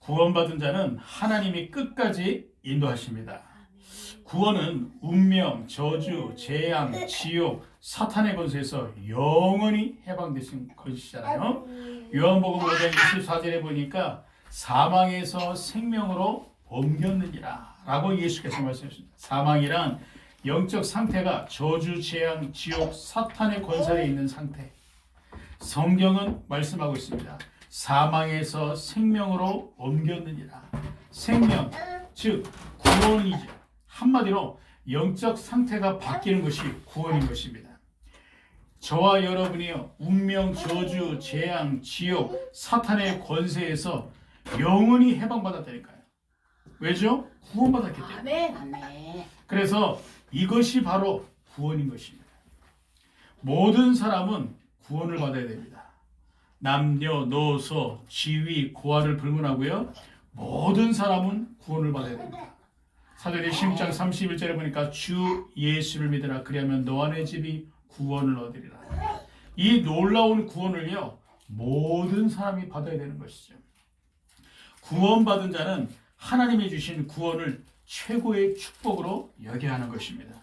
구원받은 자는 하나님이 끝까지 인도하십니다. 구원은 운명, 저주, 재앙, 지옥, 사탄의 권세에서 영원히 해방되신 것이잖아요. 요한복음 5장 24절에 보니까 사망에서 생명으로 옮겼느니라 라고 예수께서 말씀하셨습니다. 사망이란 영적 상태가 저주, 재앙, 지옥, 사탄의 권세에 있는 상태. 성경은 말씀하고 있습니다. 사망에서 생명으로 옮겼느니라. 생명, 즉 구원이죠. 한마디로 영적 상태가 바뀌는 것이 구원인 것입니다. 저와 여러분이요, 운명, 저주, 재앙, 지옥, 사탄의 권세에서 영원히 해방받았다니까요. 왜죠? 구원받았기 때문에. 그래서 이것이 바로 구원인 것입니다. 모든 사람은 구원을 받아야 됩니다. 남녀노소, 지위, 고하를 불문하고요. 모든 사람은 구원을 받아야 됩니다. 사도행전 16장 31절에 보니까 주 예수를 믿으라 그리하면 너와 내 집이 구원을 얻으리라. 이 놀라운 구원을요, 모든 사람이 받아야 되는 것이죠. 구원받은 자는 하나님이 주신 구원을 최고의 축복으로 여겨야 하는 것입니다.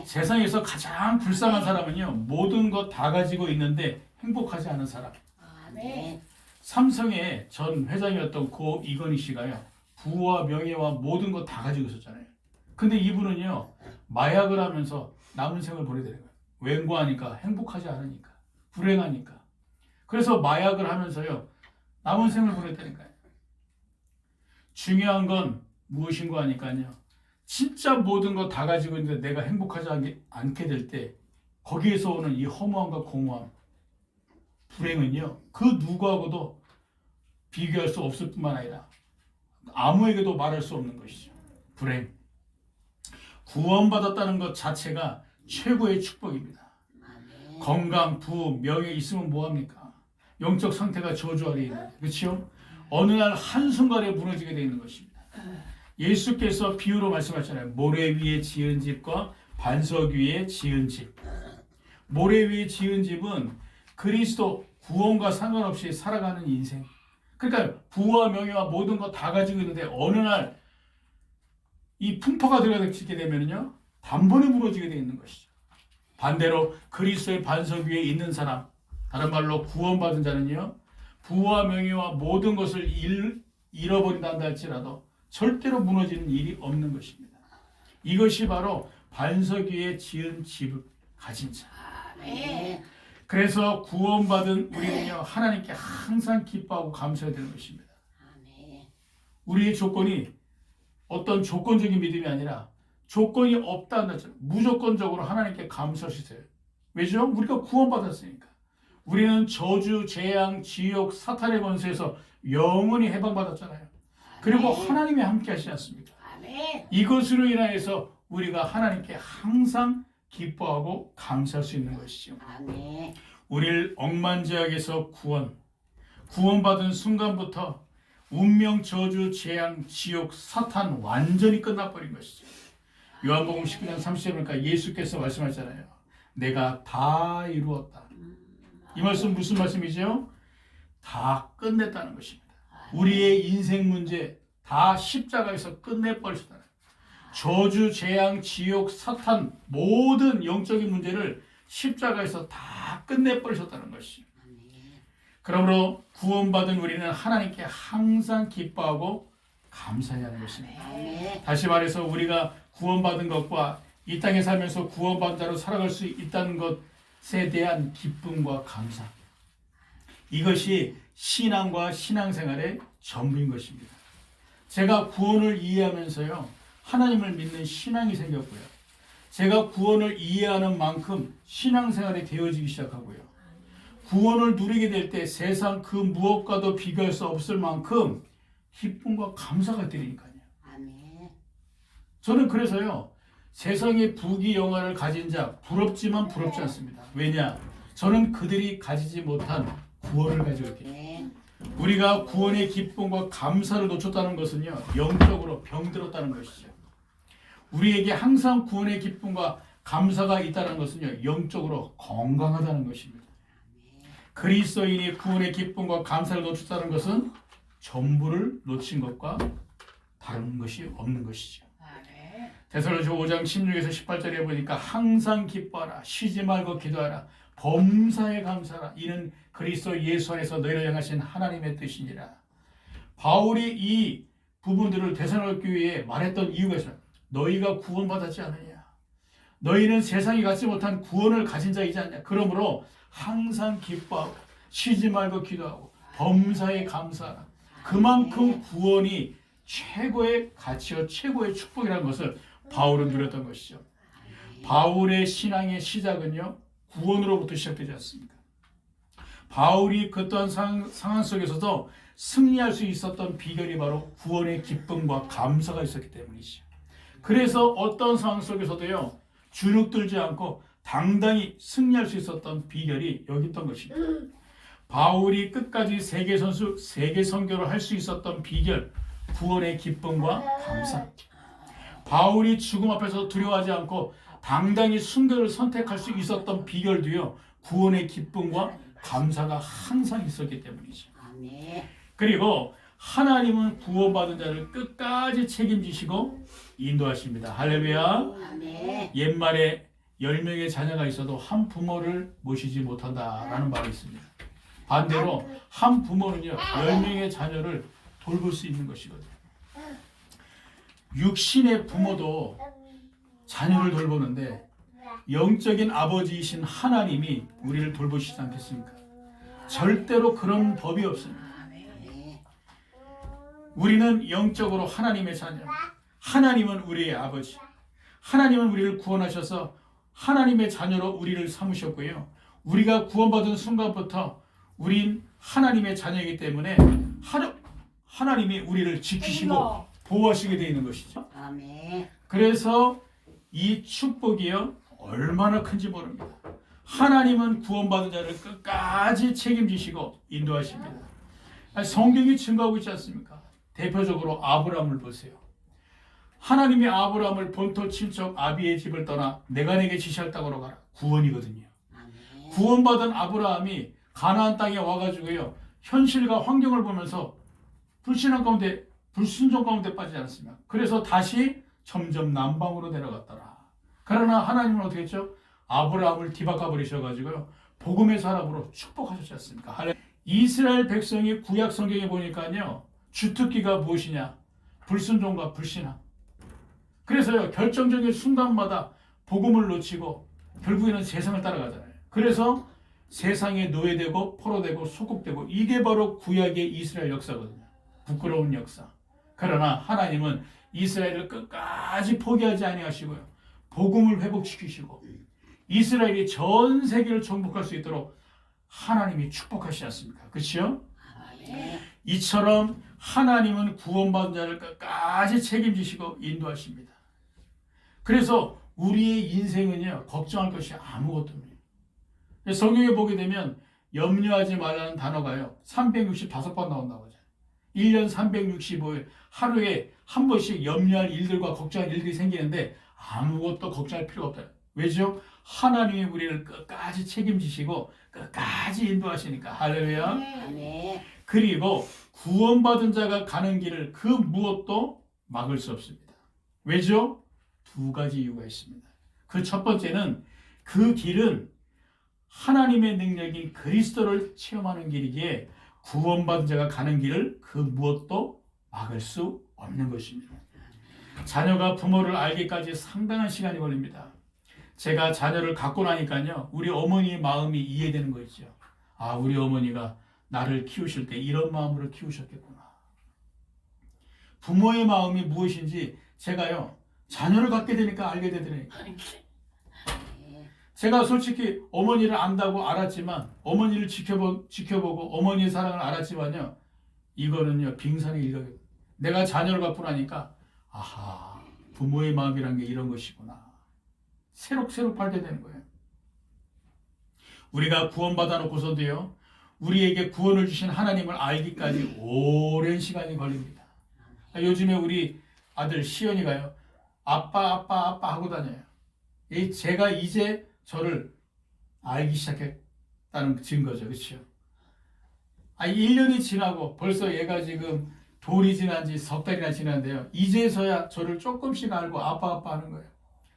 세상에서 가장 불쌍한 사람은요, 모든 것 다 가지고 있는데 행복하지 않은 사람. 삼성의 전 회장이었던 고 이건희 씨가요, 부와 명예와 모든 것 다 가지고 있었잖아요. 근데 이분은요, 마약을 하면서 남은 생을 보내야 되는 거예요. 웬고하니까, 행복하지 않으니까, 불행하니까. 그래서 마약을 하면서요, 남은 생을 보냈다니까요. 중요한 건 무엇인가 하니까요, 진짜 모든 것 다 가지고 있는데 내가 행복하지 않게 될 때 거기에서 오는 이 허무함과 공허함, 불행은요, 그 누구하고도 비교할 수 없을 뿐만 아니라 아무에게도 말할 수 없는 것이죠. 불행. 구원받았다는 것 자체가 최고의 축복입니다. 건강, 부, 명예 있으면 뭐합니까? 영적 상태가 저주 아래 있는데, 그렇죠? 어느 날 한순간에 무너지게 되어 있는 것입니다. 예수께서 비유로 말씀하셨잖아요. 모래 위에 지은 집과 반석 위에 지은 집. 모래 위에 지은 집은 그리스도 구원과 상관없이 살아가는 인생. 그러니까 부와 명예와 모든 거 다 가지고 있는데 어느 날 이 풍파가 들어닥치게 되면요, 단번에 무너지게 되어 있는 것이죠. 반대로 그리스도의 반석 위에 있는 사람, 다른 말로 구원받은 자는요, 부와 명예와 모든 것을 잃어버린다 할지라도 절대로 무너지는 일이 없는 것입니다. 이것이 바로 반석 위에 지은 집을 가진 자. 그래서 구원받은 우리는요, 하나님께 항상 기뻐하고 감사해야 되는 것입니다. 우리의 조건이 어떤 조건적인 믿음이 아니라 조건이 없다는 것처럼 무조건적으로 하나님께 감사하시세요. 왜죠? 우리가 구원받았으니까. 우리는 저주, 재앙, 지옥, 사탄의 권세에서 영원히 해방받았잖아요. 그리고 하나님이 함께 하시지 않습니까? 이것으로 인하여서 우리가 하나님께 항상 기뻐하고 감사할 수 있는 것이죠. 우리를 억만죄악에서 구원받은 순간부터 운명, 저주, 재앙, 지옥, 사탄 완전히 끝나버린 것이죠. 요한복음 19장 30절에 보니까 예수께서 말씀하셨잖아요. 내가 다 이루었다. 이 말씀 무슨 말씀이죠? 다 끝냈다는 것입니다. 우리의 인생 문제 다 십자가에서 끝내버리셨다. 저주, 재앙, 지옥, 사탄 모든 영적인 문제를 십자가에서 다 끝내버리셨다는 것이죠. 그러므로 구원받은 우리는 하나님께 항상 기뻐하고 감사해야 하는 것입니다. 다시 말해서 우리가 구원받은 것과 이 땅에 살면서 구원받은 자로 살아갈 수 있다는 것에 대한 기쁨과 감사, 이것이 신앙과 신앙생활의 전부인 것입니다. 제가 구원을 이해하면서요, 하나님을 믿는 신앙이 생겼고요, 제가 구원을 이해하는 만큼 신앙생활이 되어지기 시작하고요, 구원을 누리게 될 때 세상 그 무엇과도 비교할 수 없을 만큼 기쁨과 감사가 되니까요. 저는 그래서요, 세상의 부귀 영화를 가진 자 부럽지만 부럽지 않습니다. 왜냐? 저는 그들이 가지지 못한 구원을 가지고 있기 때문에. 우리가 구원의 기쁨과 감사를 놓쳤다는 것은요, 영적으로 병들었다는 것이죠. 우리에게 항상 구원의 기쁨과 감사가 있다는 것은요, 영적으로 건강하다는 것입니다. 그리스도인이 구원의 기쁨과 감사를 놓쳤다는 것은 전부를 놓친 것과 다른 것이 없는 것이죠. 데살로니가서 5장 16에서 18절에 보니까 항상 기뻐하라, 쉬지 말고 기도하라, 범사에 감사하라, 이는 그리스도 예수 안에서 너희를 향하신 하나님의 뜻이니라. 바울이 이 부분들을 데살로니가 교회에 말했던 이유가 있어요. 너희가 구원받았지 않느냐, 너희는 세상이 갖지 못한 구원을 가진 자이지 않냐, 그러므로 항상 기뻐하고 쉬지 말고 기도하고 범사에 감사하라. 그만큼 구원이 최고의 가치와 최고의 축복이라는 것을 바울은 누렸던 것이죠. 바울의 신앙의 시작은요, 구원으로부터 시작되지 않습니까? 바울이 그 또한 상황 속에서도 승리할 수 있었던 비결이 바로 구원의 기쁨과 감사가 있었기 때문이죠. 그래서 어떤 상황 속에서도요, 주눅들지 않고 당당히 승리할 수 있었던 비결이 여기 있던 것입니다. 바울이 끝까지 세계 선교를 할 수 있었던 비결, 구원의 기쁨과 감사. 바울이 죽음 앞에서 두려워하지 않고 당당히 순교를 선택할 수 있었던 비결도요, 구원의 기쁨과 감사가 항상 있었기 때문이죠. 그리고 하나님은 구원받은 자를 끝까지 책임지시고 인도하십니다. 할렐루야. 옛말에 10명의 자녀가 있어도 한 부모를 모시지 못한다라는 말이 있습니다. 반대로 한 부모는요, 10명의 자녀를 돌볼 수 있는 것이거든요. 육신의 부모도 자녀를 돌보는데 영적인 아버지이신 하나님이 우리를 돌보시지 않겠습니까? 절대로 그런 법이 없습니다. 우리는 영적으로 하나님의 자녀, 하나님은 우리의 아버지, 하나님은 우리를 구원하셔서 하나님의 자녀로 우리를 삼으셨고요, 우리가 구원받은 순간부터 우린 하나님의 자녀이기 때문에 하나님이 우리를 지키시고 보호하시게 되어 있는 것이죠. 그래서 이 축복이요, 얼마나 큰지 모릅니다. 하나님은 구원받은 자를 끝까지 책임지시고 인도하십니다. 성경이 증거하고 있지 않습니까? 대표적으로 아브라함을 보세요. 하나님이 아브라함을 본토 친척 아비의 집을 떠나 내가 내게 지시할 땅으로 가라. 구원이거든요. 구원받은 아브라함이 가나안 땅에 와가지고요, 현실과 환경을 보면서 불신앙 가운데, 불순종 가운데 빠지지 않았습니까? 그래서 다시 점점 남방으로 내려갔더라. 그러나 하나님은 어떻게 했죠? 아브라함을 뒤바꿔 버리셔가지고요, 복음의 사람으로 축복하셨지 않습니까? 이스라엘 백성이 구약 성경에 보니까요, 주특기가 무엇이냐? 불순종과 불신앙. 그래서요, 결정적인 순간마다 복음을 놓치고 결국에는 세상을 따라가잖아요. 그래서 세상에 노예되고 포로되고 소국되고, 이게 바로 구약의 이스라엘 역사거든요. 부끄러운 역사. 그러나 하나님은 이스라엘을 끝까지 포기하지 아니하시고요, 복음을 회복시키시고 이스라엘이 전 세계를 정복할 수 있도록 하나님이 축복하시지 않습니까? 그렇죠? 이처럼 하나님은 구원받은 자를 끝까지 책임지시고 인도하십니다. 그래서 우리의 인생은요, 걱정할 것이 아무것도 없습니다. 성경에 보게 되면 염려하지 말라는 단어가요, 365번 나온다고 하죠. 1년 365일 하루에 한 번씩 염려할 일들과 걱정할 일들이 생기는데 아무것도 걱정할 필요가 없다. 왜죠? 하나님이 우리를 끝까지 책임지시고 끝까지 인도하시니까. 할렐루야. 그리고 구원받은 자가 가는 길을 그 무엇도 막을 수 없습니다. 왜죠? 두 가지 이유가 있습니다. 그 첫 번째는 그 길은 하나님의 능력인 그리스도를 체험하는 길이기에 구원받은 자가 가는 길을 그 무엇도 막을 수 없는 것입니다. 자녀가 부모를 알기까지 상당한 시간이 걸립니다. 제가 자녀를 갖고 나니까요, 우리 어머니의 마음이 이해되는 거 있죠. 아, 우리 어머니가 나를 키우실 때 이런 마음으로 키우셨겠구나. 부모의 마음이 무엇인지 제가요, 자녀를 갖게 되니까 알게 되더라고요. 제가 솔직히 어머니를 안다고 알았지만, 어머니를 지켜보고 어머니의 사랑을 알았지만요, 이거는요, 빙산의 일각입니다. 내가 자녀를 갖고 나니까 아하, 부모의 마음이란 게 이런 것이구나. 새록새록 발견되는 거예요. 우리가 구원받아 놓고서도요, 우리에게 구원을 주신 하나님을 알기까지 오랜 시간이 걸립니다. 요즘에 우리 아들 시연이가요, 아빠 하고 다녀요. 제가 이제 저를 알기 시작했다는 증거죠. 그렇죠? 아니 1년이 지나고 벌써 얘가 지금 돌이 지난 지 석 달이나 지났는데요. 이제서야 저를 조금씩 알고 아빠 하는 거예요.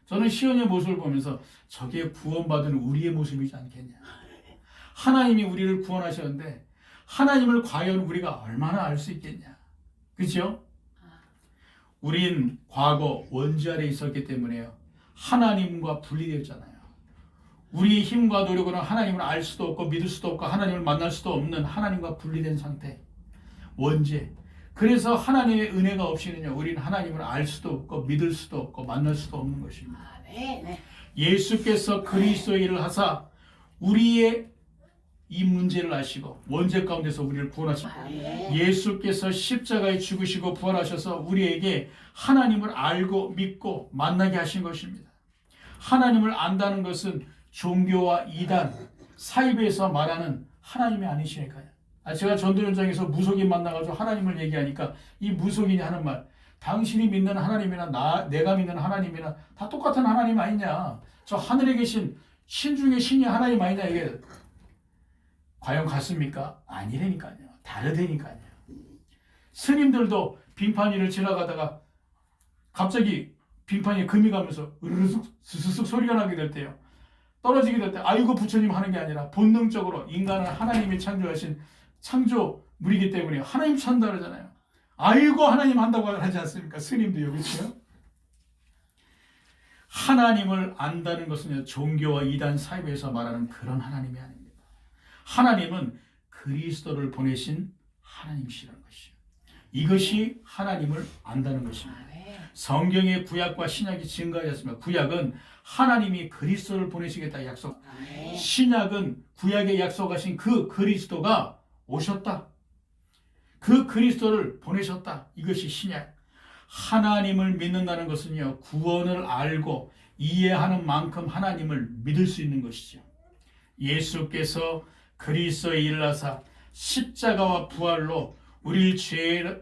저는 시온의 모습을 보면서 저게 구원받은 우리의 모습이지 않겠냐. 하나님이 우리를 구원하셨는데 하나님을 과연 우리가 얼마나 알 수 있겠냐. 그렇죠? 우린 과거 원죄 아래 있었기 때문에요. 하나님과 분리되었잖아요. 우리의 힘과 노력으로는 하나님을 알 수도 없고 믿을 수도 없고 하나님을 만날 수도 없는 하나님과 분리된 상태. 원죄. 그래서 하나님의 은혜가 없이는요, 우리는 하나님을 알 수도 없고 믿을 수도 없고 만날 수도 없는 것입니다. 예수께서 그리스도의 일을 하사 우리의 이 문제를 아시고 원죄 가운데서 우리를 구원하십니다. 예수께서 십자가에 죽으시고 부활하셔서 우리에게 하나님을 알고 믿고 만나게 하신 것입니다. 하나님을 안다는 것은 종교와 이단, 사이비에서 말하는 하나님이 아니시니까요. 제가 전도 현장에서 무속인 만나가지고 하나님을 얘기하니까 이 무속인이 하는 말, 당신이 믿는 하나님이나 내가 믿는 하나님이나 다 똑같은 하나님 아니냐. 저 하늘에 계신 신 중에 신이 하나님 아니냐. 이게 과연 같습니까? 아니라니까요. 다르다니까요. 스님들도 빙판위를 지나가다가 갑자기 빙판위에 금이 가면서 으르륵 스스슥 소리가 나게 될 때요. 떨어지게 될 때 아이고 부처님 하는 게 아니라 본능적으로 인간은 하나님이 창조하신 창조물이기 때문에 하나님 찬다 그러잖아요. 아이고 하나님 한다고 하지 않습니까? 스님도요. 그렇죠? 하나님을 안다는 것은 종교와 이단 사이에서 말하는 그런 하나님이 아닙니다. 하나님은 그리스도를 보내신 하나님이시라는 것이요. 이것이 하나님을 안다는 것입니다. 성경의 구약과 신약이 증가하였습니다. 구약은 하나님이 그리스도를 보내시겠다 약속. 신약은 구약에 약속하신 그 그리스도가 오셨다. 그 그리스도를 보내셨다. 이것이 신약. 하나님을 믿는다는 것은요, 구원을 알고 이해하는 만큼 하나님을 믿을 수 있는 것이죠. 예수께서 그리스도의 일을 하사 십자가와 부활로 우리를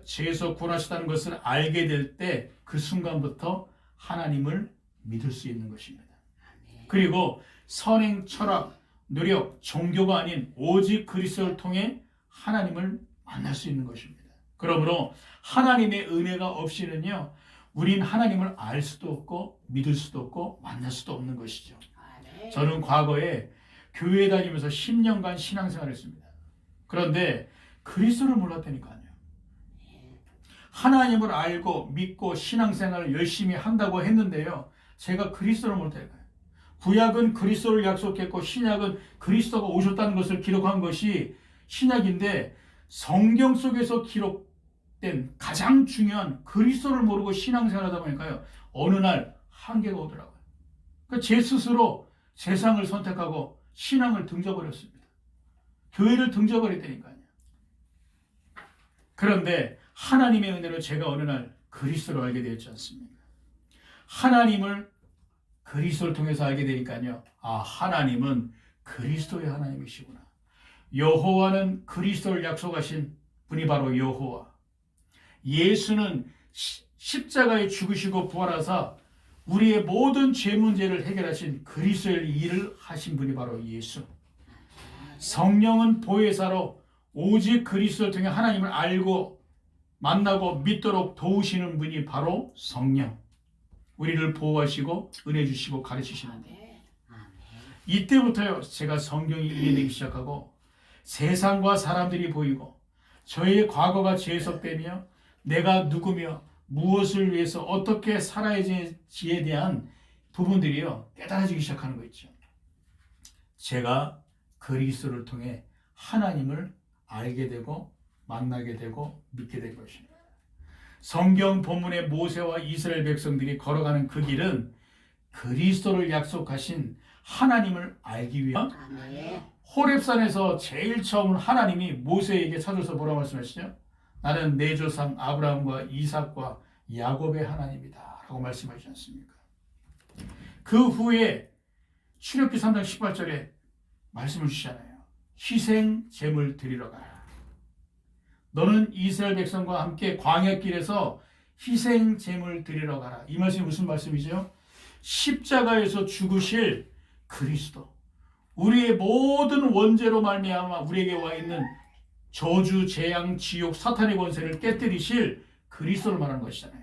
죄에서 구원하셨다는 것을 알게 될 때 그 순간부터 하나님을 믿을 수 있는 것입니다. 그리고 선행, 철학, 노력, 종교가 아닌 오직 그리스도를 통해 하나님을 만날 수 있는 것입니다. 그러므로 하나님의 은혜가 없이는요, 우린 하나님을 알 수도 없고 믿을 수도 없고 만날 수도 없는 것이죠. 저는 과거에 교회 다니면서 10년간 신앙생활을 했습니다. 그런데 그리스도를 몰랐다니까요. 하나님을 알고 믿고 신앙생활을 열심히 한다고 했는데요, 제가 그리스도를 몰랐다니까요. 구약은 그리스도를 약속했고 신약은 그리스도가 오셨다는 것을 기록한 것이 신약인데, 성경 속에서 기록된 가장 중요한 그리스도를 모르고 신앙생활하다 보니까요, 어느 날 한계가 오더라고요. 그러니까 제 스스로 세상을 선택하고 신앙을 등져버렸습니다. 교회를 등져버렸다니까요. 그런데 하나님의 은혜로 제가 어느 날 그리스도를 알게 되었지 않습니까? 하나님을 그리스도를 통해서 알게 되니까요, 하나님은 그리스도의 하나님이시구나. 여호와는 그리스도를 약속하신 분이 바로 여호와. 예수는 십자가에 죽으시고 부활하사 우리의 모든 죄 문제를 해결하신 그리스도의 일을 하신 분이 바로 예수. 성령은 보혜사로 오직 그리스도를 통해 하나님을 알고 만나고 믿도록 도우시는 분이 바로 성령. 우리를 보호하시고 은혜 주시고 가르치시는 분. 이때부터요, 제가 성경이 이해되기 시작하고 세상과 사람들이 보이고 저의 과거가 재해석되며 내가 누구며 무엇을 위해서 어떻게 살아야지에 대한 부분들이요, 깨달아지기 시작하는 거 있죠. 제가 그리스도를 통해 하나님을 알게 되고 만나게 되고 믿게 된 것입니다. 성경 본문의 모세와 이스라엘 백성들이 걸어가는 그 길은 그리스도를 약속하신 하나님을 알기 위한, 호렙산에서 제일 처음 하나님이 모세에게 찾아서 뭐라고 말씀하시죠? 나는 내 조상 아브라함과 이삭과 야곱의 하나님이다 라고 말씀하시지 않습니까? 그 후에 출애굽기 3장 18절에 말씀을 주시잖아요. 희생 제물 드리러 가라. 너는 이스라엘 백성과 함께 광야길에서 희생 제물 드리러 가라. 이 말씀이 무슨 말씀이죠? 십자가에서 죽으실 그리스도, 우리의 모든 원죄로 말미암아 우리에게 와 있는 저주, 재앙, 지옥, 사탄의 권세를 깨뜨리실 그리스도를 말하는 것이잖아요.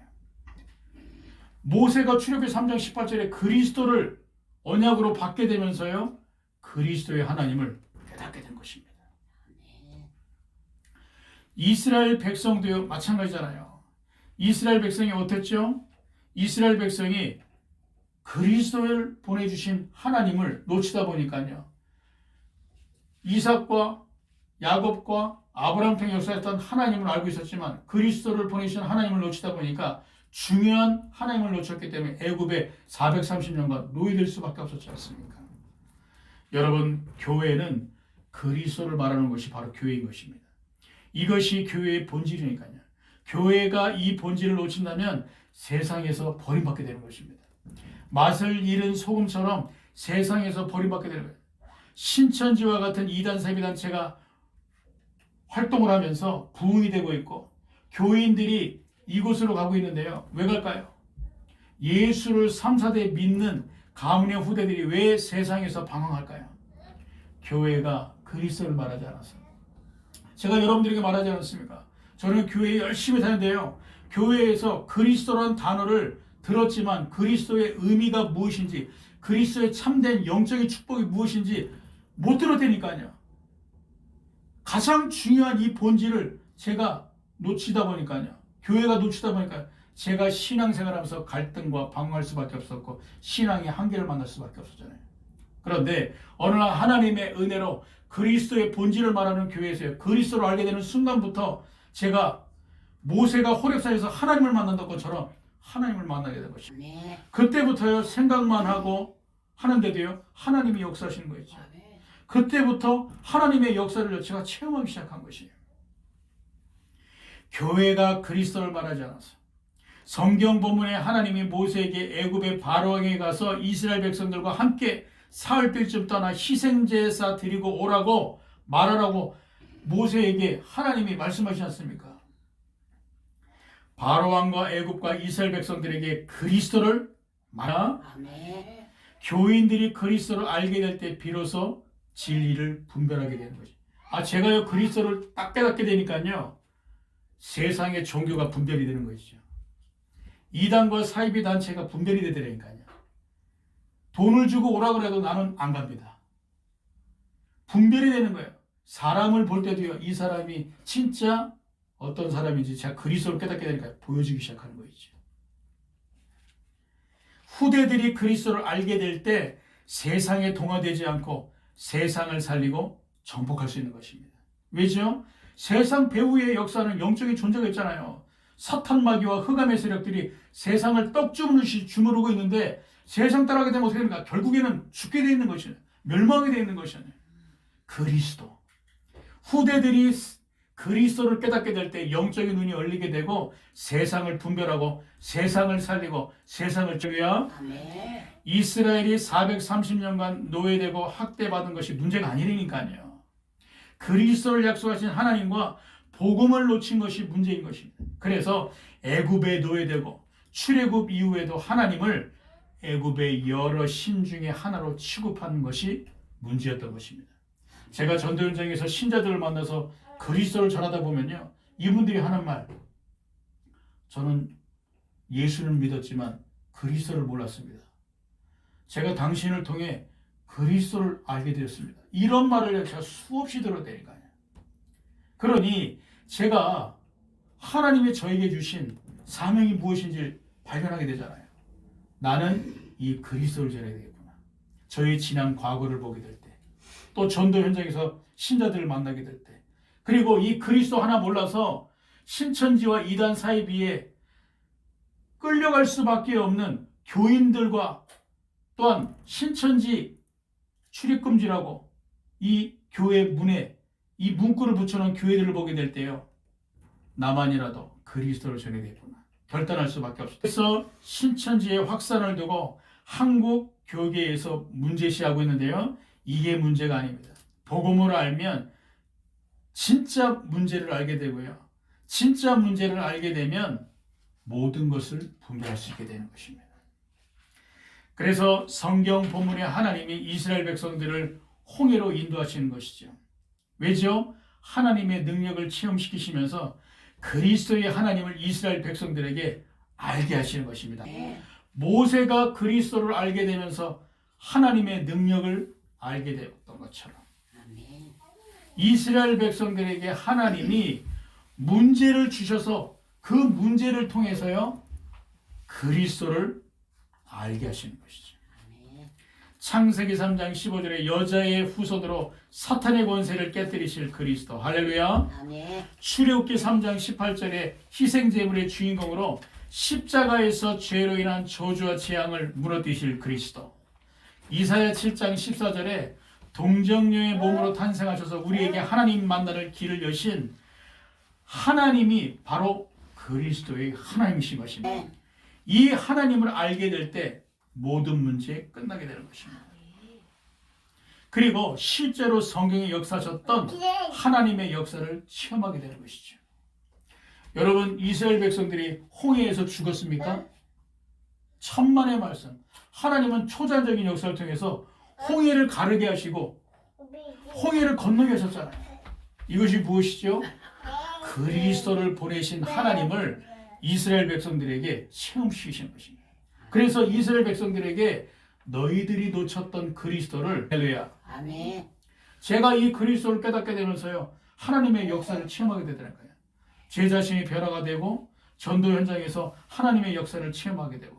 모세가 출애굽기 3장 18절에 그리스도를 언약으로 받게 되면서요, 그리스도의 하나님을 깨닫게 된 것입니다. 이스라엘 백성도요 마찬가지잖아요. 이스라엘 백성이 어땠죠? 이스라엘 백성이 그리스도를 보내주신 하나님을 놓치다 보니까요, 이삭과 야곱과 아브라함 통해 역사했던 하나님을 알고 있었지만 그리스도를 보내신 하나님을 놓치다 보니까 중요한 하나님을 놓쳤기 때문에 애굽에 430년간 노예될 수밖에 없었지 않습니까? 여러분, 교회는 그리스도를 말하는 것이 바로 교회인 것입니다. 이것이 교회의 본질이니까요. 교회가 이 본질을 놓친다면 세상에서 버림받게 되는 것입니다. 맛을 잃은 소금처럼 세상에서 버림받게 되는 거예요. 신천지와 같은 이단 세비 단체가 활동을 하면서 부흥이 되고 있고 교인들이 이곳으로 가고 있는데요. 왜 갈까요? 예수를 3, 4대 믿는 가문의 후대들이 왜 세상에서 방황할까요? 교회가 그리스도를 말하지 않아서. 제가 여러분들에게 말하지 않았습니까? 저는 교회에 열심히 다녔는데요. 교회에서 그리스도라는 단어를 들었지만 그리스도의 의미가 무엇인지, 그리스도의 참된 영적인 축복이 무엇인지 못 들었다니까요. 가장 중요한 이 본질을 제가 놓치다 보니까요. 교회가 놓치다 보니까 제가 신앙생활하면서 갈등과 방황할 수밖에 없었고 신앙의 한계를 만날 수밖에 없었잖아요. 그런데 어느 날 하나님의 은혜로 그리스도의 본질을 말하는 교회에서요, 그리스도를 알게 되는 순간부터 제가 모세가 호렙산에서 하나님을 만난 것처럼 하나님을 만나게 된 것입니다. 네. 그때부터요, 생각만 하고 하는데도요, 하나님이 역사하시는 거였죠. 네. 그때부터 하나님의 역사를 제가 체험하기 시작한 것이에요. 교회가 그리스도를 말하지 않아서 성경 본문에 하나님이 모세에게 애굽의 바로왕에 가서 이스라엘 백성들과 함께 사흘쯤 떠나 희생제사 드리고 오라고 말하라고 모세에게 하나님이 말씀하시지 않습니까? 바로왕과 애굽과 이스라엘 백성들에게 그리스도를 말하. 교인들이 그리스도를 알게 될 때 비로소 진리를 분별하게 되는 거죠. 제가요 그리스도를 딱 깨닫게 되니까요, 세상의 종교가 분별이 되는 것이죠. 이단과 사이비 단체가 분별이 되더라니까요. 돈을 주고 오라 그래도 나는 안 갑니다. 분별이 되는 거예요. 사람을 볼 때도요, 이 사람이 진짜 어떤 사람인지 제가 그리스도를 깨닫게 되니까 보여주기 시작하는 거죠. 후대들이 그리스도를 알게 될 때 세상에 동화되지 않고 세상을 살리고 정복할 수 있는 것입니다. 왜죠? 세상 배후의 역사는 영적인 존재가 있잖아요. 사탄마귀와 흑암의 세력들이 세상을 떡주무르시 주무르고 있는데 세상 따라가게 되면 어떻게 됩니까? 결국에는 죽게 되어 있는 것이에요. 멸망하게 되어 있는 것이에요. 그리스도. 후대들이 그리스도를 깨닫게 될 때 영적인 눈이 열리게 되고 세상을 분별하고 세상을 살리고 세상을 죽여. 이스라엘이 430년간 노예되고 학대받은 것이 문제가 아니라니까요. 그리스도를 약속하신 하나님과 복음을 놓친 것이 문제인 것입니다. 그래서 애굽에 노예되고 출애굽 이후에도 하나님을 애굽의 여러 신 중에 하나로 취급하는 것이 문제였던 것입니다. 제가 전도 현장에서 신자들을 만나서 그리스도를 전하다 보면요, 이분들이 하는 말, 저는 예수를 믿었지만 그리스도를 몰랐습니다. 제가 당신을 통해 그리스도를 알게 되었습니다. 이런 말을 제가 수없이 들었다니까요. 그러니 제가 하나님이 저에게 주신 사명이 무엇인지 발견하게 되잖아요. 나는 이 그리스도를 전해야 되겠구나. 저의 지난 과거를 보게 될 때, 또 전도 현장에서 신자들을 만나게 될 때, 그리고 이 그리스도 하나 몰라서 신천지와 이단 사이비에 끌려갈 수밖에 없는 교인들과 또한 신천지 출입금지라고 이 교회 문에 이 문구를 붙여놓은 교회들을 보게 될 때요, 나만이라도 그리스도를 전해야 되겠구나 결단할 수밖에 없어요. 그래서 신천지의 확산을 두고 한국 교계에서 문제시하고 있는데요, 이게 문제가 아닙니다. 복음을 알면 진짜 문제를 알게 되고요, 진짜 문제를 알게 되면 모든 것을 분별할 수 있게 되는 것입니다. 그래서 성경 본문에 하나님이 이스라엘 백성들을 홍해로 인도하시는 것이죠. 왜죠? 하나님의 능력을 체험시키시면서 그리스도의 하나님을 이스라엘 백성들에게 알게 하시는 것입니다. 모세가 그리스도를 알게 되면서 하나님의 능력을 알게 되었던 것처럼 이스라엘 백성들에게 하나님이 문제를 주셔서 그 문제를 통해서요 그리스도를 알게 하시는 것이죠. 창세기 3장 15절에 여자의 후손으로 사탄의 권세를 깨뜨리실 그리스도. 할렐루야. 출애굽기 3장 18절에 희생제물의 주인공으로 십자가에서 죄로 인한 저주와 재앙을 무너뜨리실 그리스도. 이사야 7장 14절에 동정녀의 몸으로 탄생하셔서 우리에게 하나님 만나는 길을 여신 하나님이 바로 그리스도의 하나님이신 것입니다. 이 하나님을 알게 될 때 모든 문제 끝나게 되는 것입니다. 그리고 실제로 성경에 역사하셨던 하나님의 역사를 체험하게 되는 것이죠. 여러분, 이스라엘 백성들이 홍해에서 죽었습니까? 천만의 말씀. 하나님은 초자연적인 역사를 통해서 홍해를 가르게 하시고 홍해를 건너게 하셨잖아요. 이것이 무엇이죠? 그리스도를 보내신 하나님을 이스라엘 백성들에게 체험시키신 것입니다. 그래서 이스라엘 백성들에게 너희들이 놓쳤던 그리스도를 할렐루야. 아멘. 제가 이 그리스도를 깨닫게 되면서요 하나님의 역사를 체험하게 되더라고요. 제 자신이 변화가 되고 전도 현장에서 하나님의 역사를 체험하게 되고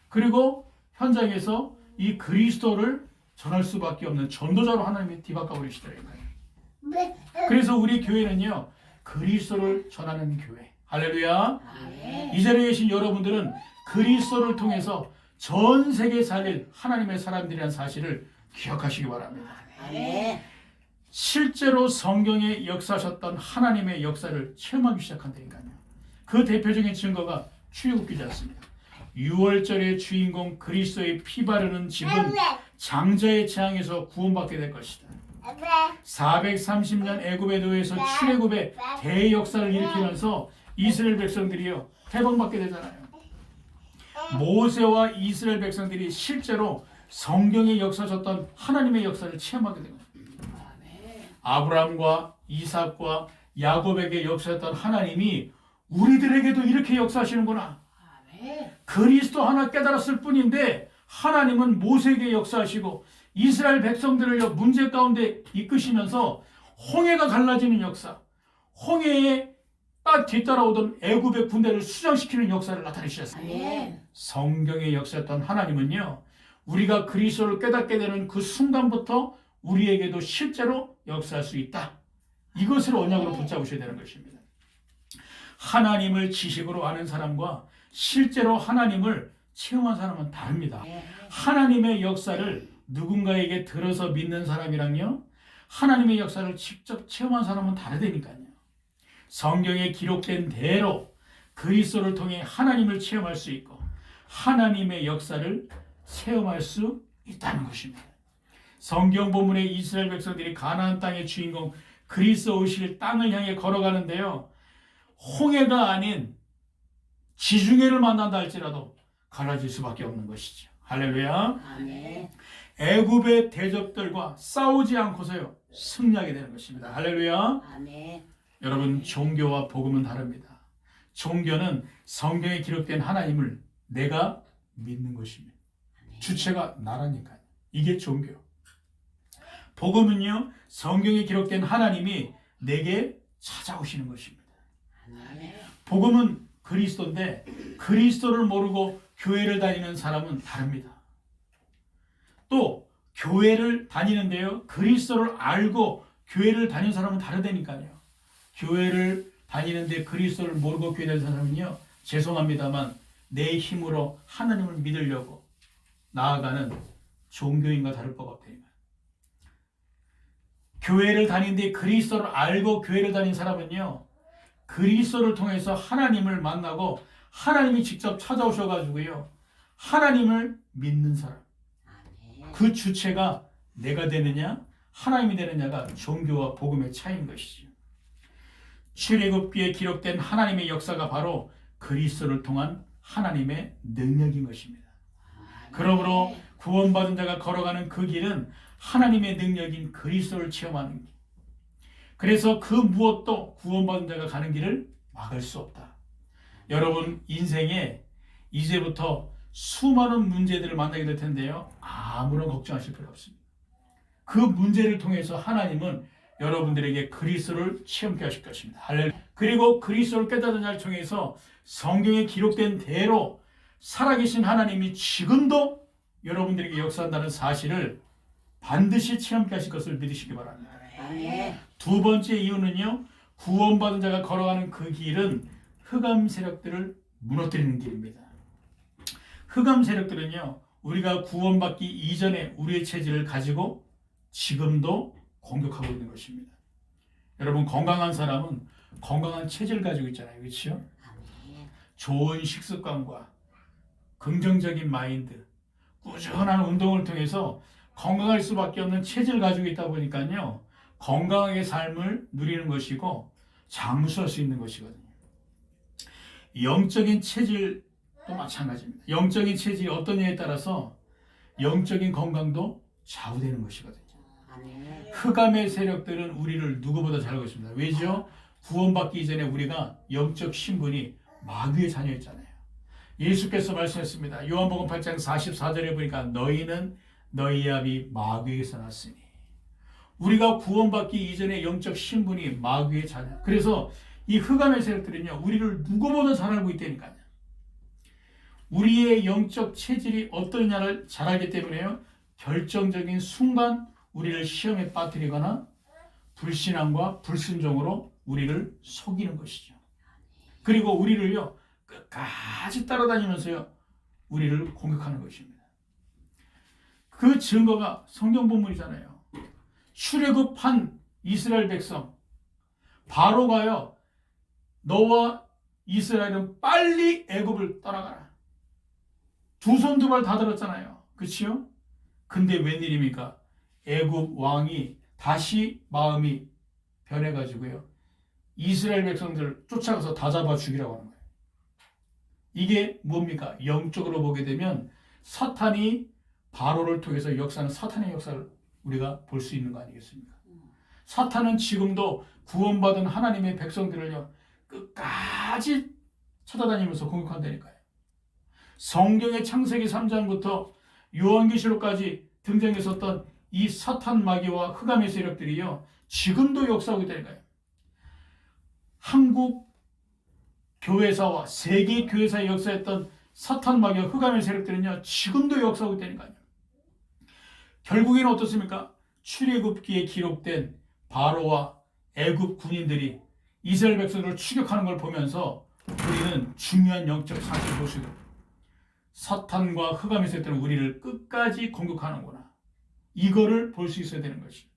그리고 현장에서 이 그리스도를 전할 수밖에 없는 전도자로 하나님이 뒤바꿔 버리시더라고요. 그래서 우리 교회는요 그리스도를 전하는 교회. 할렐루야. 아멘. 이 자리에 계신 여러분들은 그리스도를 통해서 전 세계에 살릴 하나님의 사람들이라는 사실을 기억하시기 바랍니다. 아멘. 실제로 성경에 역사하셨던 하나님의 역사를 체험하기 시작한다니까요. 그 대표적인 증거가 출애굽기지 않습니까? 6월절의 주인공 그리스도의 피 바르는 집은 장자의 재앙에서 구원받게 될 것이다. 430년 애굽의 노예에서 출애굽의 대역사를 일으키면서 이스라엘 백성들이요 해방받게 되잖아요. 모세와 이스라엘 백성들이 실제로 성경에 역사하셨던 하나님의 역사를 체험하게 됩니다. 아브라함과 이삭과 야곱에게 역사했던 하나님이 우리들에게도 이렇게 역사하시는구나. 그리스도 하나 깨달았을 뿐인데 하나님은 모세에게 역사하시고 이스라엘 백성들을 문제 가운데 이끄시면서 홍해가 갈라지는 역사, 홍해에 딱 뒤따라오던 애굽의 군대를 수장시키는 역사를 나타내셨습니다. 성경에 역사했던 하나님은요 우리가 그리스도를 깨닫게 되는 그 순간부터 우리에게도 실제로 역사할 수 있다. 이것을 언약으로 붙잡으셔야 되는 것입니다. 하나님을 지식으로 아는 사람과 실제로 하나님을 체험한 사람은 다릅니다. 하나님의 역사를 누군가에게 들어서 믿는 사람이랑요 하나님의 역사를 직접 체험한 사람은 다르다니까요. 성경에 기록된 대로 그리스도를 통해 하나님을 체험할 수 있고 하나님의 역사를 체험할 수 있다는 것입니다. 성경 본문에 이스라엘 백성들이 가나안 땅의 주인공 그리스도 오실 땅을 향해 걸어가는데요. 홍해가 아닌 지중해를 만난다 할지라도 갈라질 수밖에 없는 것이죠. 할렐루야. 아멘. 애굽의 대적들과 싸우지 않고서요 승리하게 되는 것입니다. 할렐루야. 아멘. 여러분, 종교와 복음은 다릅니다. 종교는 성경에 기록된 하나님을 내가 믿는 것입니다. 주체가 나라니까요. 이게 종교. 복음은요 성경에 기록된 하나님이 내게 찾아오시는 것입니다. 복음은 그리스도인데 그리스도를 모르고 교회를 다니는 사람은 다릅니다. 또 교회를 다니는데요 그리스도를 알고 교회를 다니는 사람은 다르다니까요. 교회를 다니는데 그리스도를 모르고 교회 다니는 사람은요 죄송합니다만 내 힘으로 하나님을 믿으려고 나아가는 종교인과 다를 바가 없다. 교회를 다니는데 그리스도를 알고 교회를 다니는 사람은요 그리스도를 통해서 하나님을 만나고 하나님이 직접 찾아오셔가지고요 하나님을 믿는 사람, 그 주체가 내가 되느냐 하나님이 되느냐가 종교와 복음의 차이인 것이죠. 출애굽기에 기록된 하나님의 역사가 바로 그리스도를 통한 하나님의 능력인 것입니다. 그러므로 구원받은 자가 걸어가는 그 길은 하나님의 능력인 그리스도를 체험하는 길. 그래서 그 무엇도 구원받은 자가 가는 길을 막을 수 없다. 여러분 인생에 이제부터 수많은 문제들을 만나게 될 텐데요. 아무런 걱정하실 필요 없습니다. 그 문제를 통해서 하나님은 여러분들에게 그리스도를 체험케 하실 것입니다. 그리고 그리스도를 깨닫는 자를 통해서 성경에 기록된 대로 살아계신 하나님이 지금도 여러분들에게 역사한다는 사실을 반드시 체험케 하실 것을 믿으시기 바랍니다. 두 번째 이유는요. 구원받은 자가 걸어가는 그 길은 흑암 세력들을 무너뜨리는 길입니다. 흑암 세력들은요. 우리가 구원받기 이전에 우리의 체질을 가지고 지금도 공격하고 있는 것입니다. 여러분 건강한 사람은 건강한 체질을 가지고 있잖아요. 그렇죠? 좋은 식습관과 긍정적인 마인드, 꾸준한 운동을 통해서 건강할 수밖에 없는 체질을 가지고 있다 보니까요. 건강하게 삶을 누리는 것이고 장수할 수 있는 것이거든요. 영적인 체질도 마찬가지입니다. 영적인 체질이 어떠냐에 따라서 영적인 건강도 좌우되는 것이거든요. 흑암의 세력들은 우리를 누구보다 잘 알고 있습니다. 왜죠? 구원받기 이전에 우리가 영적 신분이 마귀의 자녀였잖아요. 예수께서 말씀했습니다. 요한복음 8장 44절에 보니까 너희는 너희 아비 마귀에게서 났으니, 우리가 구원받기 이전에 영적 신분이 마귀의 자녀. 그래서 이 흑암의 세력들은요, 우리를 누구보다 잘 알고 있다니까요. 우리의 영적 체질이 어떠냐를 잘 알기 때문에요, 결정적인 순간 우리를 시험에 빠뜨리거나 불신앙과 불순종으로 우리를 속이는 것이죠. 그리고 우리를요, 끝까지 따라다니면서요, 우리를 공격하는 것입니다. 그 증거가 성경 본문이잖아요. 출애굽한 이스라엘 백성, 바로가요, 너와 이스라엘은 빨리 애굽을 떠나가라. 두 손 두 발 다 들었잖아요. 그치요? 근데 웬일입니까? 애굽 왕이 다시 마음이 변해가지고요, 이스라엘 백성들을 쫓아가서 다 잡아 죽이라고 하는 거예요. 이게 뭡니까? 영적으로 보게 되면 사탄이 바로를 통해서 역사하는 사탄의 역사를 우리가 볼 수 있는 거 아니겠습니까? 사탄은 지금도 구원받은 하나님의 백성들을요, 끝까지 찾아다니면서 공격한다니까요. 성경의 창세기 3장부터 요한계시록까지 등장했었던 이 사탄 마귀와 흑암의 세력들이요, 지금도 역사하고 있다니까요. 한국 교회사와 세계 교회사에 역사했던 사탄 마귀와 흑암의 세력들은요, 지금도 역사하고 있다니까요. 결국에는 어떻습니까? 출애굽기에 기록된 바로와 애굽 군인들이 이스라엘 백성들을 추격하는 걸 보면서 우리는 중요한 영적 사실을 볼 수 있습니다. 사탄과 흑암의 세력들은 우리를 끝까지 공격하는구나. 이거를 볼 수 있어야 되는 것입니다.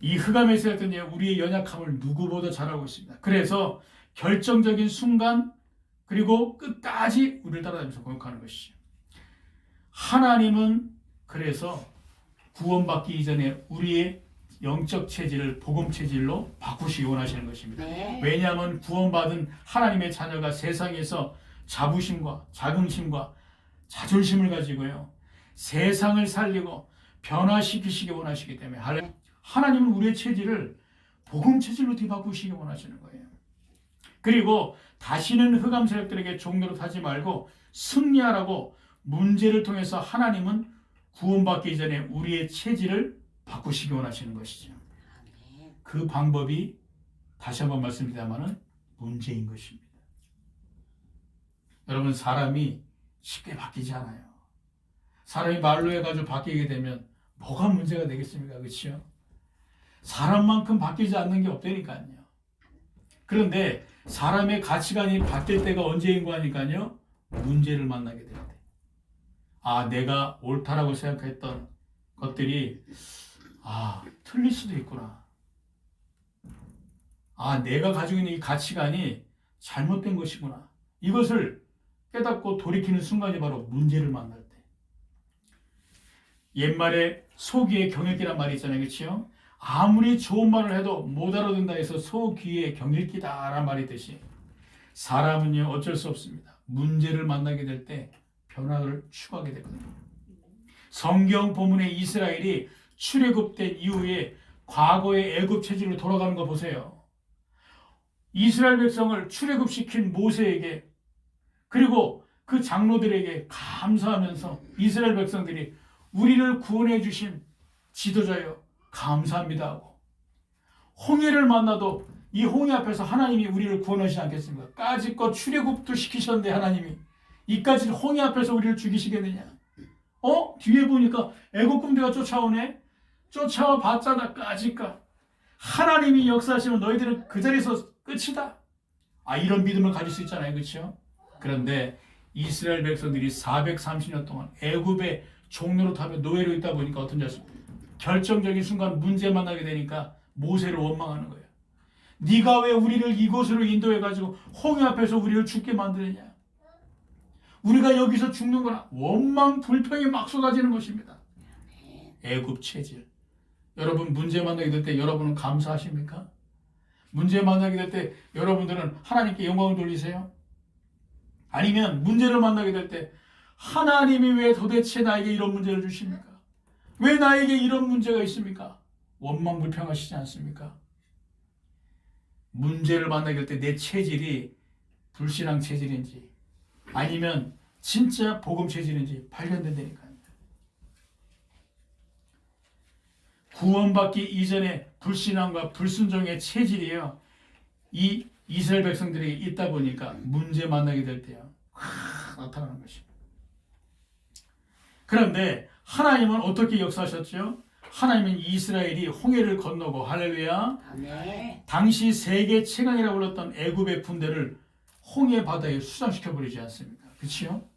이 흑암의 세력들은 우리의 연약함을 누구보다 잘 알고 있습니다. 그래서 결정적인 순간 그리고 끝까지 우리를 따라다니면서 공격하는 것이죠. 하나님은 그래서 구원받기 이전에 우리의 영적 체질을 복음 체질로 바꾸시기 원하시는 것입니다. 네. 왜냐하면 구원받은 하나님의 자녀가 세상에서 자부심과 자긍심과 자존심을 가지고요, 세상을 살리고 변화시키시기 원하시기 때문에 하나님은 우리의 체질을 복음 체질로 뒤바꾸시기 원하시는 거예요. 그리고 다시는 흑암 세력들에게 종노릇 하지 말고 승리하라고 문제를 통해서 하나님은 구원받기 전에 우리의 체질을 바꾸시기 원하시는 것이죠. 그 방법이 다시 한번 말씀드립니다만 문제인 것입니다. 여러분, 사람이 쉽게 바뀌지 않아요. 사람이 말로 해가지고 바뀌게 되면 뭐가 문제가 되겠습니까? 그렇죠? 사람만큼 바뀌지 않는 게 없다니까요. 그런데 사람의 가치관이 바뀔 때가 언제인 거니까요? 문제를 만나게 될 때. 아, 내가 옳다라고 생각했던 것들이 틀릴 수도 있구나. 내가 가지고 있는 이 가치관이 잘못된 것이구나. 이것을 깨닫고 돌이키는 순간이 바로 문제를 만날 때. 옛말에 소귀의 경읽기란 말이 있잖아요. 그렇죠? 아무리 좋은 말을 해도 못 알아듣는다 해서 소귀의 경읽기다라는 말이 있듯이 사람은요, 어쩔 수 없습니다. 문제를 만나게 될 때 변화를 추구하게 되거든요. 성경 본문의 이스라엘이 출애굽된 이후에 과거의 애굽 체질로 돌아가는 거 보세요. 이스라엘 백성을 출애굽시킨 모세에게 그리고 그 장로들에게 감사하면서 이스라엘 백성들이 우리를 구원해 주신 지도자여 감사합니다 하고 홍해를 만나도 이 홍해 앞에서 하나님이 우리를 구원하시지 않겠습니까? 까짓것 출애굽도 시키셨는데 하나님이 이까지 홍해 앞에서 우리를 죽이시겠느냐? 뒤에 보니까 애굽 군대가 쫓아오네? 쫓아와 봤잖아 까짓것. 하나님이 역사하시면 너희들은 그 자리에서 끝이다. 이런 믿음을 가질 수 있잖아요. 그렇죠? 그런데 이스라엘 백성들이 430년 동안 애굽의 종로로 타며 노예로 있다 보니까 어떤 자습니까? 결정적인 순간 문제 만나게 되니까 모세를 원망하는 거예요. 네가 왜 우리를 이곳으로 인도해가지고 홍해 앞에서 우리를 죽게 만드느냐? 우리가 여기서 죽는 거나 원망 불평이 막 쏟아지는 것입니다. 애굽 체질. 여러분 문제 만나게 될 때 여러분은 감사하십니까? 문제 만나게 될 때 여러분들은 하나님께 영광을 돌리세요? 아니면 문제를 만나게 될 때 하나님이 왜 도대체 나에게 이런 문제를 주십니까? 왜 나에게 이런 문제가 있습니까? 원망불평하시지 않습니까? 문제를 만나게 될 때 내 체질이 불신앙 체질인지 아니면 진짜 복음 체질인지 발견된다니까요. 구원받기 이전에 불신앙과 불순종의 체질이에요. 이 이스라엘 백성들이 있다 보니까 문제 만나게 될 때요. 나타나는 것입니다. 그런데 하나님은 어떻게 역사하셨죠? 하나님은 이스라엘이 홍해를 건너고 할렐루야. 아멘. 당시 세계 최강이라고 불렀던 애굽의 군대를 홍해 바다에 수장시켜 버리지 않습니까? 그렇죠?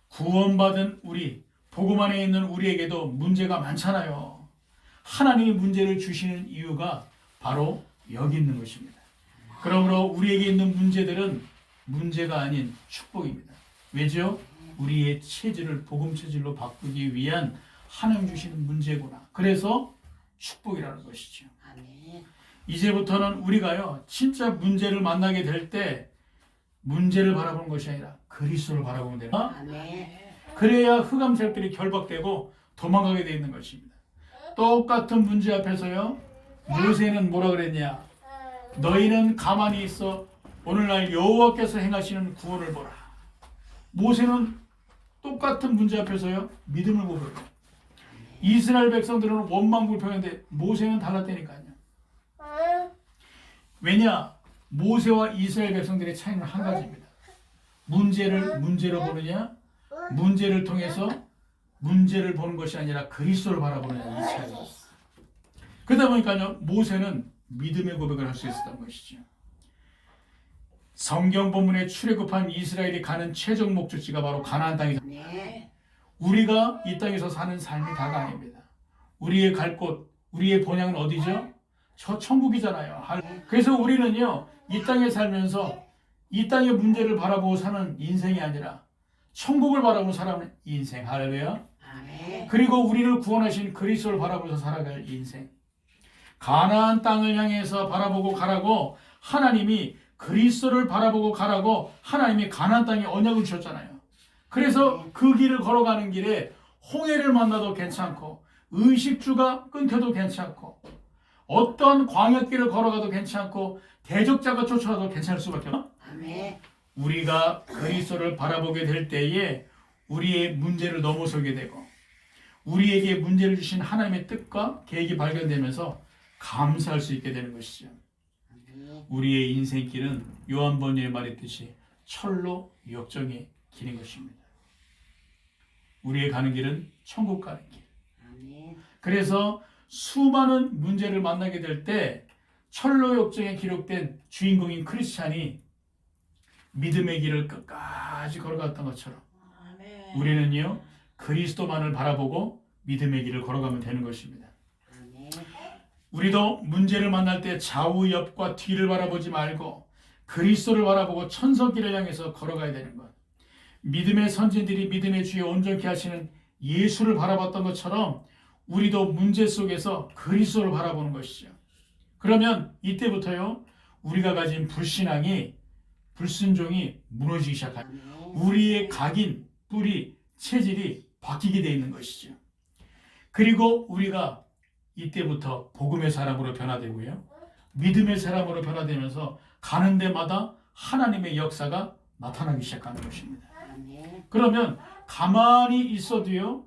구원받은 우리, 복음 안에 있는 우리에게도 문제가 많잖아요. 하나님이 문제를 주시는 이유가 바로 여기 있는 것입니다. 그러므로 우리에게 있는 문제들은 문제가 아닌 축복입니다. 왜죠? 우리의 체질을 복음 체질로 바꾸기 위한 하나님 주시는 문제구나. 그래서 축복이라는 것이죠. 아멘. 이제부터는 우리가요 진짜 문제를 만나게 될 때 문제를 바라보는 것이 아니라 그리스도를 바라보면 돼요. 아멘. 그래야 흑암세력들이 결박되고 도망가게 되어 있는 것입니다. 똑같은 문제 앞에서요 모세는 뭐라 그랬냐? 너희는 가만히 있어 오늘날 여호와께서 행하시는 구원을 보라. 모세는 똑같은 문제 앞에서요 믿음을 고백해요. 이스라엘 백성들은 원망불평인데 모세는 달랐다니까요. 왜냐? 모세와 이스라엘 백성들의 차이는 한 가지입니다. 문제를 문제로 보느냐, 문제를 통해서 문제를 보는 것이 아니라 그리스도를 바라보느냐, 이 차이입니다. 그러다 보니까요 모세는 믿음의 고백을 할 수 있었던 것이죠. 성경 본문에 출애굽한 이스라엘이 가는 최종 목적지가 바로 가나안 땅이죠. 우리가 이 땅에서 사는 삶이 다가 아닙니다. 우리의 갈 곳, 우리의 본향은 어디죠? 저 천국이잖아요. 그래서 우리는요 이 땅에 살면서 이 땅의 문제를 바라보고 사는 인생이 아니라 천국을 바라보고 살아가는 인생. 할렐루야. 그리고 우리를 구원하신 그리스도를 바라보면서 살아갈 인생. 가나안 땅을 향해서 바라보고 가라고 하나님이 그리스도를 바라보고 가라고 하나님이 가나안 땅에 언약을 주셨잖아요. 그래서 그 길을 걸어가는 길에 홍해를 만나도 괜찮고 의식주가 끊겨도 괜찮고 어떤 광야길을 걸어가도 괜찮고 대적자가 쫓아와도 괜찮을 수밖에 없어요. 우리가 그리스도를 바라보게 될 때에 우리의 문제를 넘어서게 되고 우리에게 문제를 주신 하나님의 뜻과 계획이 발견되면서 감사할 수 있게 되는 것이죠. 우리의 인생길은 요한복음에 말했듯이 철로 역정의 길인 것입니다. 우리의 가는 길은 천국 가는 길. 그래서 수많은 문제를 만나게 될 때 철로 역정에 기록된 주인공인 크리스찬이 믿음의 길을 끝까지 걸어갔던 것처럼 우리는요 그리스도만을 바라보고 믿음의 길을 걸어가면 되는 것입니다. 우리도 문제를 만날 때 좌우 옆과 뒤를 바라보지 말고 그리스도를 바라보고 천성길을 향해서 걸어가야 되는 것. 믿음의 선진들이 믿음의 주에 온전케 하시는 예수를 바라봤던 것처럼 우리도 문제 속에서 그리스도를 바라보는 것이죠. 그러면 이때부터요 우리가 가진 불신앙이 불순종이 무너지기 시작합니다. 우리의 각인, 뿌리, 체질이 바뀌게 되어 있는 것이죠. 그리고 우리가 이때부터 복음의 사람으로 변화되고요. 믿음의 사람으로 변화되면서 가는 데마다 하나님의 역사가 나타나기 시작하는 것입니다. 그러면 가만히 있어도요,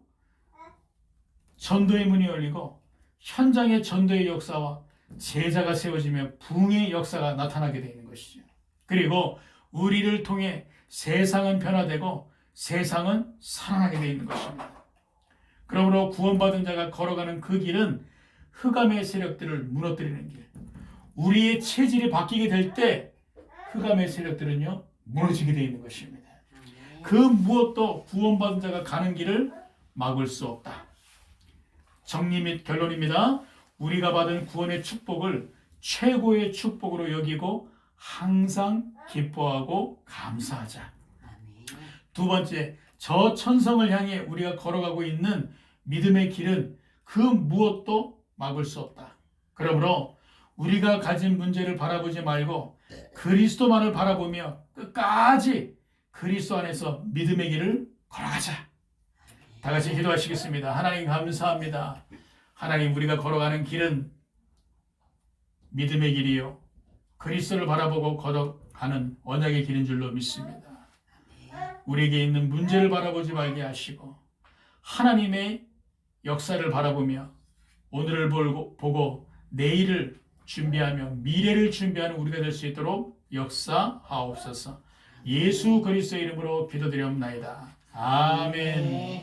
전도의 문이 열리고 현장의 전도의 역사와 제자가 세워지며 부흥의 역사가 나타나게 되는 것이죠. 그리고 우리를 통해 세상은 변화되고 세상은 살아나게 되는 것입니다. 그러므로 구원받은 자가 걸어가는 그 길은 흑암의 세력들을 무너뜨리는 길. 우리의 체질이 바뀌게 될 때 흑암의 세력들은요, 무너지게 되어 있는 것입니다. 그 무엇도 구원받은 자가 가는 길을 막을 수 없다. 정리 및 결론입니다. 우리가 받은 구원의 축복을 최고의 축복으로 여기고 항상 기뻐하고 감사하자. 두 번째, 저 천성을 향해 우리가 걸어가고 있는 믿음의 길은 그 무엇도 막을 수 없다. 그러므로 우리가 가진 문제를 바라보지 말고 그리스도만을 바라보며 끝까지 그리스도 안에서 믿음의 길을 걸어가자. 다 같이 기도하시겠습니다. 하나님 감사합니다. 하나님, 우리가 걸어가는 길은 믿음의 길이요, 그리스도를 바라보고 걸어가는 언약의 길인 줄로 믿습니다. 우리에게 있는 문제를 바라보지 말게 하시고 하나님의 역사를 바라보며 오늘을 보고 내일을 준비하며 미래를 준비하는 우리가 될 수 있도록 역사하옵소서. 예수 그리스도의 이름으로 기도드리옵나이다. 아멘.